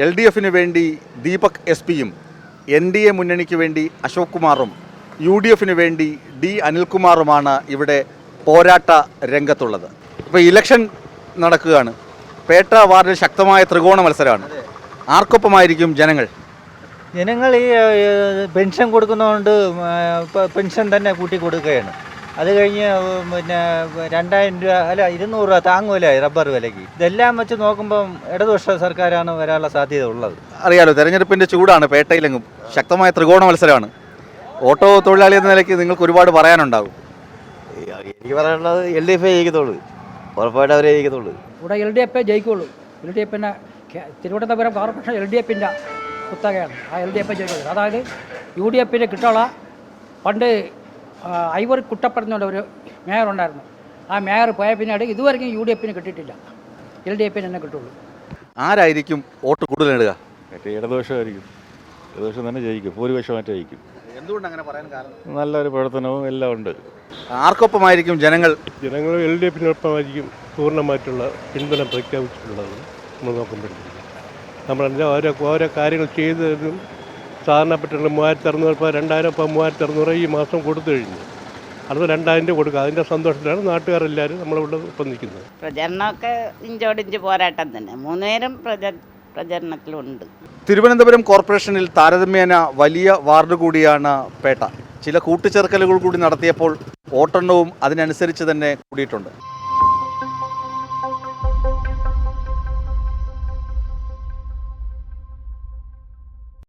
LDFിന് വേണ്ടി ദീപക് SP-യും NDA മുന്നണിക്ക് വേണ്ടി അശോക് കുമാറും UDFിന് വേണ്ടി D അനിൽകുമാറുമാണ് ഇവിടെ പോരാട്ട രംഗത്തുള്ളത്. ഇപ്പോൾ ഇലക്ഷൻ നടക്കുകയാണ്. പേട്ട വാർഡിൽ ശക്തമായ ത്രികോണ മത്സരമാണ്. ആർക്കൊപ്പമായിരിക്കും ജനങ്ങൾ? ജനങ്ങൾ ഈ പെൻഷൻ കൊടുക്കുന്നതുകൊണ്ട് പെൻഷൻ തന്നെ കൂട്ടി കൊടുക്കുകയാണ്. അത് കഴിഞ്ഞ് പിന്നെ 2000 രൂപ അല്ല 200 രൂപ താങ്ങുവില റബ്ബർ വിലയ്ക്ക്. ഇതെല്ലാം വെച്ച് നോക്കുമ്പം ഇടതുപക്ഷ സർക്കാരാണ് വരാനുള്ള സാധ്യത ഉള്ളത്. അറിയാലോ, തെരഞ്ഞെടുപ്പിൻ്റെ ചൂടാണ്. പേട്ടയിലെങ്ങും ശക്തമായ ത്രികോണ മത്സരമാണ്. ഓട്ടോ തൊഴിലാളി എന്ന നിലയ്ക്ക് നിങ്ങൾക്ക് ഒരുപാട് പറയാനുണ്ടാകും. എനിക്ക് പറയാനുള്ളത് LDF ജയിക്കത്തുള്ളൂ, ഉറപ്പായിട്ട് അവരെ ജയിക്കത്തുള്ളൂ. ഇവിടെ LDF ജയിക്കുള്ളൂ. LDFിൻ്റെ തിരുവനന്തപുരം കോർപ്പറേഷൻ LDFിൻ്റെ കുത്തകയാണ്. ആ LDF ജയിക്കുള്ളൂ. അതായത് UDFിന് കിട്ടുള്ള പണ്ട് ഐവർ കുട്ടപ്പെടുന്ന ഒരു മേയർ ഉണ്ടായിരുന്നു. ആ മേയർ പോയ പിന്നീട് ഇതുവരെയും UDFിന് കിട്ടിയിട്ടില്ല. LDFിന് തന്നെ കിട്ടുള്ളൂ. ആരായിരിക്കും വോട്ട് കൂടുതൽ നേടുക? ഇടതുപക്ഷമായിരിക്കും. ഇടതുപക്ഷം തന്നെ ജയിക്കും, ഭൂരിപക്ഷമായിട്ട് ജയിക്കും. എന്തുകൊണ്ട് അങ്ങനെ പറയാൻ കാരണം? നല്ലൊരു പ്രവർത്തനവും എല്ലാം ഉണ്ട്. ആർക്കൊപ്പമായിരിക്കും ജനങ്ങൾ? ജനങ്ങൾ LDFിനൊപ്പമായിരിക്കും പൂർണ്ണമായിട്ടുള്ള പിന്തുണ പ്രഖ്യാപിച്ചിട്ടുള്ളത്. നമ്മൾ നോക്കുമ്പോഴത്തേക്കും നമ്മളെല്ലാം ഓരോ കാര്യങ്ങൾ ചെയ്തതും സാധാരണപ്പെട്ടുള്ള 3600 ഇപ്പോൾ 2000 ഇപ്പോൾ 3600 ഈ മാസം കൊടുത്തു കഴിഞ്ഞു. അത് 2000 കൊടുക്കുക. അതിൻ്റെ സന്തോഷത്തിലാണ് നാട്ടുകാരെല്ലാവരും നമ്മളിവിടെ ഒപ്പം നിൽക്കുന്നത്. പ്രചരണമൊക്കെ ഇഞ്ചോടിഞ്ച് പോരാട്ടം തന്നെ. 3 നേരം പ്രചരണത്തിലുണ്ട്. തിരുവനന്തപുരം കോർപ്പറേഷനിൽ താരതമ്യേന വലിയ വാർഡ് കൂടിയാണ് പേട്ട. ചില കൂട്ടിച്ചേർക്കലുകൾ കൂടി നടത്തിയപ്പോൾ വോട്ടെണ്ണവും അതിനനുസരിച്ച് തന്നെ കൂടിയിട്ടുണ്ട്.